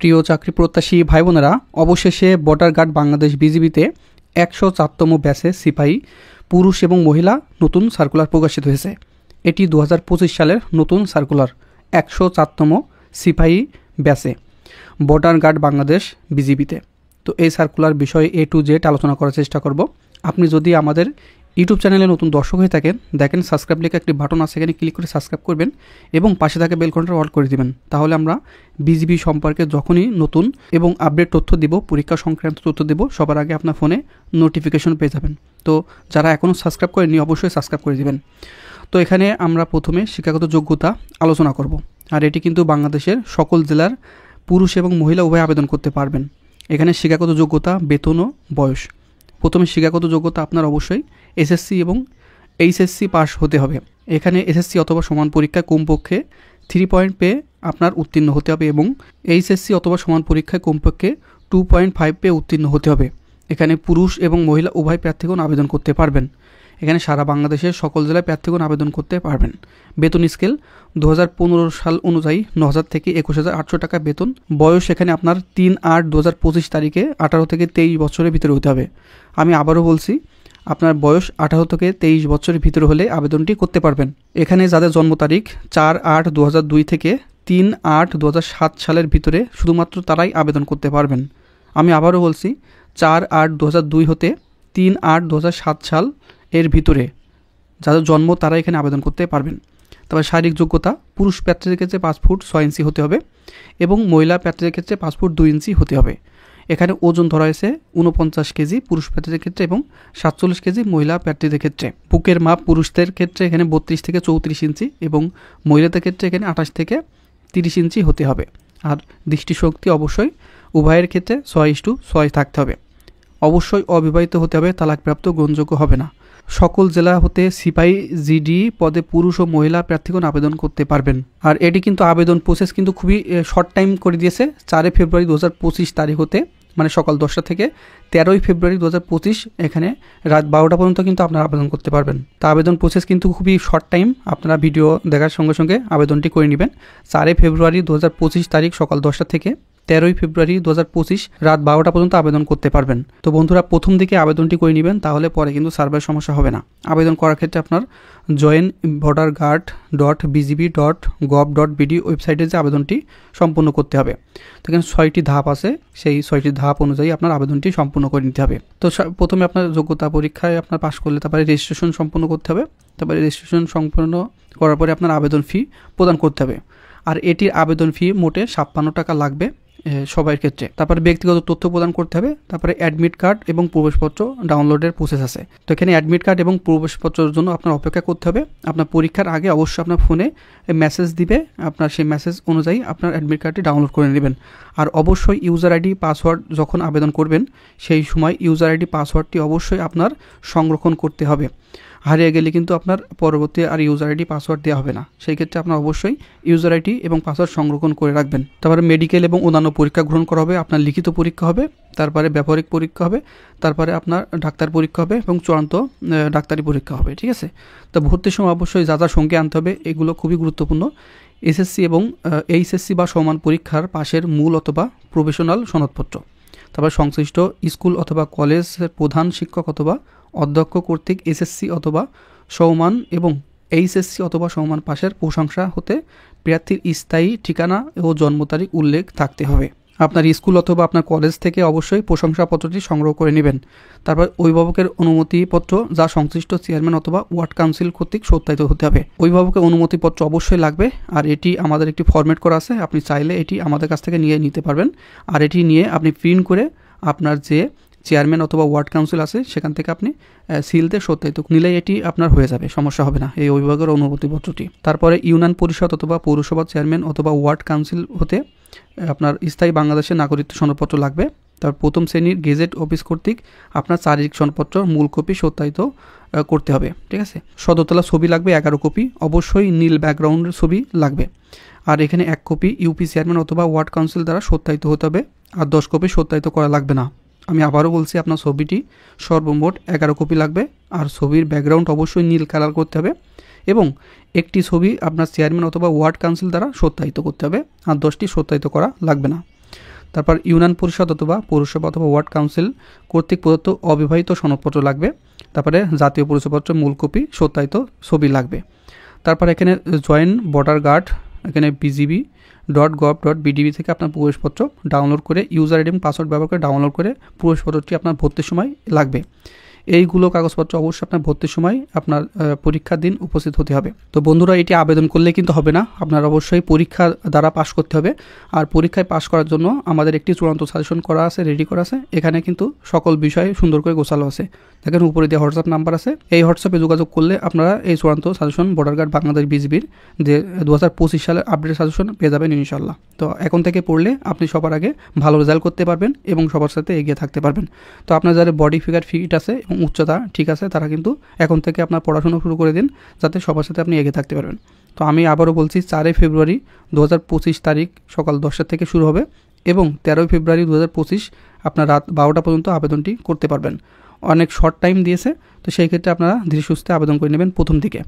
প্রিয় চাকরি প্রত্যাশী ভাই বোনেরা, অবশেষে বর্ডার গার্ড বাংলাদেশ বিজিবিতে ১০৪তম ব্যাচে সিপাহী পুরুষ এবং মহিলা নতুন সার্কুলার প্রকাশিত হয়েছে। এটি ২০২৫ সালের নতুন সার্কুলার ১০৪তম সিপাহী ব্যাচে বর্ডার গার্ড বাংলাদেশ বিজিবিতে। তো এই সার্কুলার বিষয়ে A to Z আলোচনা করার চেষ্টা করব। আপনি যদি আমাদের ইউটিউব চ্যানেলে নতুন দর্শক হয়ে থাকেন, দেখেন সাবস্ক্রাইব লেখা একটি বাটন আছে, এখানে ক্লিক করে সাবস্ক্রাইব করবেন এবং পাশে থাকা বেল ঘন্টা অল করে দিবেন। তাহলে আমরা বিজিবি সম্পর্কে যখনই নতুন এবং আপডেট তথ্য দিব, পরীক্ষা সংক্রান্ত তথ্য দেব, সবার আগে আপনার ফোনে নোটিফিকেশন পেয়ে যাবেন। তো যারা এখনও সাবস্ক্রাইব করেননি অবশ্যই সাবস্ক্রাইব করে দিবেন। তো এখানে আমরা প্রথমে শিক্ষাগত যোগ্যতা আলোচনা করব। আর এটি কিন্তু বাংলাদেশের সকল জেলার পুরুষ এবং মহিলা উভয় আবেদন করতে পারবেন। এখানে শিক্ষাগত যোগ্যতা, বেতন ও বয়স। প্রথমে শিক্ষাগত যোগ্যতা আপনার অবশ্যই এসএসসি এবং এইচএসসি পাস হতে হবে। এখানে এসএসসি অথবা সমান পরীক্ষায় কমপক্ষে 3 পয়েন্ট পেয়ে আপনার উত্তীর্ণ হতে হবে এবং এইচএসসি অথবা সমান পরীক্ষায় কমপক্ষে 2.5 পেয়ে উত্তীর্ণ হতে হবে। এখানে পুরুষ এবং মহিলা উভয় প্রার্থীগণ আবেদন করতে পারবেন। এখানে সারা বাংলাদেশের সকল জেলায় প্রার্থীগণ আবেদন করতে পারবেন। বেতন স্কেল 2015 সাল অনুযায়ী 9,000 থেকে 21,800 টাকা বেতন। বয়স এখানে আপনার 3/8/2025 তারিখে 18 থেকে 23 বছরের ভিতরে হতে হবে। আমি আবারও বলছি, আপনার বয়স 18 থেকে 23 বছরের ভিতরে হলে আবেদনটি করতে পারবেন। এখানে যাদের জন্ম তারিখ 4/8/2002 থেকে 3/8/2007 সালের ভিতরে শুধুমাত্র তারাই আবেদন করতে পারবেন। আমি আবারও বলছি, 4/8/2002 হতে 3/8/2007 সাল এর ভিতরে যাদের জন্ম তারা এখানে আবেদন করতে পারবেন। তারপর শারীরিক যোগ্যতা, পুরুষ প্রার্থীদের ক্ষেত্রে 5 ফুট 6 ইঞ্চি হতে হবে এবং মহিলা প্রার্থীদের ক্ষেত্রে 5 ফুট 2 ইঞ্চি হতে হবে। এখানে ওজন ধরা হয়েছে 49 কেজি পুরুষ প্রার্থীদের ক্ষেত্রে এবং 47 কেজি মহিলা প্রার্থীদের ক্ষেত্রে। বুকের মাপ পুরুষদের ক্ষেত্রে এখানে 32 থেকে 34 ইঞ্চি এবং মহিলাদের ক্ষেত্রে এখানে 28 থেকে 30 ইঞ্চি হতে হবে। আর দৃষ্টিশক্তি অবশ্যই উভয়ের ক্ষেত্রে 6:6 থাকতে হবে। অবশ্যই অবিবাহিত হতে হবে, তালাকপ্রাপ্ত গ্রহণযোগ্য হবে না। সকল জেলা হতে সিপাহী জিডি পদে পুরুষ ও মহিলা প্রার্থীগণ আবেদন করতে পারবেন। আর এটি কিন্তু আবেদন প্রসেস কিন্তু খুবই শর্ট টাইম করে দিয়েছে। 4 ফেব্রুয়ারি 2025 তারিখ হতে, মানে সকাল 10টা থেকে 13 ফেব্রুয়ারি 2025 এখানে রাত 12টা পর্যন্ত কিন্তু আপনারা আবেদন করতে পারবেন। তা আবেদন প্রসেস কিন্তু খুবই শর্ট টাইম, আপনারা ভিডিও দেখার সঙ্গে সঙ্গে আবেদনটি করে নেবেন। 4 ফেব্রুয়ারি 2025 তারিখ সকাল 10টা থেকে 13 ফেব্রুয়ারি 2025 রাত 12টা পর্যন্ত আবেদন করতে পারবেন। তো বন্ধুরা, প্রথম দিকে আবেদনটি করে নেবেন, তাহলে পরে কিন্তু সার্ভার সমস্যা হবে না। আবেদন করার ক্ষেত্রে আপনার joinborderguard.bgb.gov.bd ওয়েবসাইটে যে আবেদনটি সম্পূর্ণ করতে হবে। তো এখানে 6টি ধাপ আছে, সেই 6টি ধাপ অনুযায়ী আপনার আবেদনটি সম্পূর্ণ করে নিতে হবে। তো প্রথমে আপনার যোগ্যতা পরীক্ষায় আপনার পাশ করলে তারপরে রেজিস্ট্রেশন সম্পূর্ণ করতে হবে। তারপরে রেজিস্ট্রেশন সম্পূর্ণ করার পরে আপনার আবেদন ফি প্রদান করতে হবে। আর এটির আবেদন ফি মোটে 56 টাকা লাগবে সবার ক্ষেত্রে। তারপরে ব্যক্তিগত তথ্য প্রদান করতে হবে। তারপরে অ্যাডমিট কার্ড এবং প্রবেশপত্র ডাউনলোডের প্রসেস আছে। তো এখানে অ্যাডমিট কার্ড এবং প্রবেশপত্রের জন্য আপনার অপেক্ষা করতে হবে। আপনার পরীক্ষার আগে অবশ্যই আপনার ফোনে মেসেজ দিবে, আপনার সেই মেসেজ অনুযায়ী আপনার অ্যাডমিট কার্ডটি ডাউনলোড করে নেবেন। আর অবশ্যই ইউজার আইডি পাসওয়ার্ড যখন আবেদন করবেন সেই সময় ইউজার আইডি পাসওয়ার্ডটি অবশ্যই আপনার সংরক্ষণ করতে হবে। হারিয়ে গেলে কিন্তু আপনার পরবর্তী আর ইউজার আইডি পাসওয়ার্ড দেওয়া হবে না। সেই ক্ষেত্রে আপনার অবশ্যই ইউজার আইডি এবং পাসওয়ার্ড সংরক্ষণ করে রাখবেন। তারপরে মেডিকেল এবং অন্যান্য পরীক্ষা গ্রহণ করা হবে। আপনার লিখিত পরীক্ষা হবে, তারপরে ব্যবহারিক পরীক্ষা হবে, তারপরে আপনার ডাক্তার পরীক্ষা হবে এবং চূড়ান্ত ডাক্তারি পরীক্ষা হবে। ঠিক আছে? তো ভর্তির সময় অবশ্যই যা যা সঙ্গে আনতে হবে এগুলো খুবই গুরুত্বপূর্ণ। এসএসসি এবং এইচএসসি বা সমান পরীক্ষার পাশের মূল অথবা প্রফেশনাল সনদপত্র। তারপর সংশ্লিষ্ট স্কুল অথবা কলেজের প্রধান শিক্ষক অথবা অধ্যক্ষ কর্তৃক এসএসসি অথবা সমমান এবং এইচএসসি অথবা সমমান পাশের প্রশংসা হতে প্রার্থীর স্থায়ী ঠিকানা ও জন্ম তারিখ উল্লেখ থাকতে হবে। আপনার স্কুল অথবা আপনার কলেজ থেকে অবশ্যই প্রশংসাপত্রটি সংগ্রহ করে নেবেন। তারপর অভিভাবকের অনুমতিপত্র যা সংশ্লিষ্ট চেয়ারম্যান অথবা ওয়ার্ড কাউন্সিল কর্তৃক সত্যায়িত হতে হবে। অভিভাবকের অনুমতিপত্র অবশ্যই লাগবে। আর এটি আমাদের একটি ফরম্যাট করা আছে, আপনি চাইলে এটি আমাদের কাছ থেকে নিয়ে নিতে পারবেন। আর এটি নিয়ে আপনি প্রিন্ট করে আপনার যে চেয়ারম্যান অথবা ওয়ার্ড কাউন্সিল আছে সেখান থেকে আপনি সিলতে সত্যায়িত নিলে এটি আপনার হয়ে যাবে, সমস্যা হবে না এই অভিভাবকের অনুমতিপত্রটি। তারপরে ইউনিয়ন পরিষদ অথবা পৌরসভা চেয়ারম্যান অথবা ওয়ার্ড কাউন্সিল হতে আপনার স্থায়ী বাংলাদেশের নাগরিকত্ব সনদপত্র লাগবে। তারপর প্রথম শ্রেণীর গেজেট অফিস কর্তৃক আপনার শারীরিক সনদপত্র মূল কপি সত্যায়িত করতে হবে। ঠিক আছে? সদরতলা ছবি লাগবে 11 কপি, অবশ্যই নীল ব্যাকগ্রাউন্ডের ছবি লাগবে। আর এখানে 1 কপি ইউপি চেয়ারম্যান অথবা ওয়ার্ড কাউন্সিল দ্বারা সত্যায়িত হতে হবে। আর 10 কপি সত্যায়িত করা লাগবে না। আমি আবারও বলছি, আপনার ছবিটি সর্বমোট 11 কপি লাগবে। আর ছবির ব্যাকগ্রাউন্ড অবশ্যই নীল কালার করতে হবে এবং একটি ছবি আপনার চেয়ারম্যান অথবা ওয়ার্ড কাউন্সিল দ্বারা সত্যায়িত করতে হবে। আর 10টি সত্যায়িত করা লাগবে না। তারপর ইউনিয়ন পরিষদ অথবা পৌরসভা অথবা ওয়ার্ড কাউন্সিল কর্তৃক প্রদত্ত অবিবাহিত সনদপত্র লাগবে। তারপরে জাতীয় পরিচয়পত্র মূল কপি সত্যায়িত ছবি লাগবে। তারপর এখানে জয়েন্ট বর্ডার গার্ড, এখানে bgb.gov.bdb থেকে আপনার প্রবেশপত্র ডাউনলোড করে ইউজার আইডি এবং পাসওয়ার্ড ব্যবহার করে ডাউনলোড করে প্রবেশপত্রটি আপনার ভর্তির সময় লাগবে। এইগুলো কাগজপত্র অবশ্যই আপনার ভর্তির সময় আপনার পরীক্ষার দিন উপস্থিত হতে হবে। তো বন্ধুরা, এটি আবেদন করলে কিন্তু হবে না, আপনার অবশ্যই পরীক্ষা দ্বারা পাশ করতে হবে। আর পরীক্ষায় পাশ করার জন্য আমাদের একটি চূড়ান্ত সাজেশন করা আছে, রেডি করা আছে। এখানে কিন্তু সকল বিষয়ে সুন্দর করে গোছালো আছে। দেখেন উপরে দিয়ে হোয়াটসঅ্যাপ নাম্বার আছে, এই হোয়াটসঅ্যাপে যোগাযোগ করলে আপনারা এই চূড়ান্ত সাজেশন বর্ডার গার্ড বাংলাদেশ বিজিবির যে 2025 সালের আপডেট সাজেশন পেয়ে যাবেন ইনশাল্লাহ। তো এখন থেকে পড়লে আপনি সবার আগে ভালো রেজাল্ট করতে পারবেন এবং সবার সাথে এগিয়ে থাকতে পারবেন। তো আপনার যারা বডি ফিগার ফিট আছে এবং উচ্চতা ঠিক আছে, তারা কিন্তু এখন থেকে আপনার পড়াশোনা শুরু করে দিন, যাতে সবার সাথে আপনি এগিয়ে থাকতে পারবেন। তো আমি আবারও বলছি, 4 ফেব্রুয়ারি 2025 তারিখ সকাল 10টা থেকে শুরু হবে এবং 13 ফেব্রুয়ারি 2025 আপনার রাত 12টা পর্যন্ত আবেদনটি করতে পারবেন। অনেক শর্ট টাইম দিয়েছে, তো সেই ক্ষেত্রে আপনারা ধীরে সুস্থে আবেদন করে নেবেন প্রথম দিকে।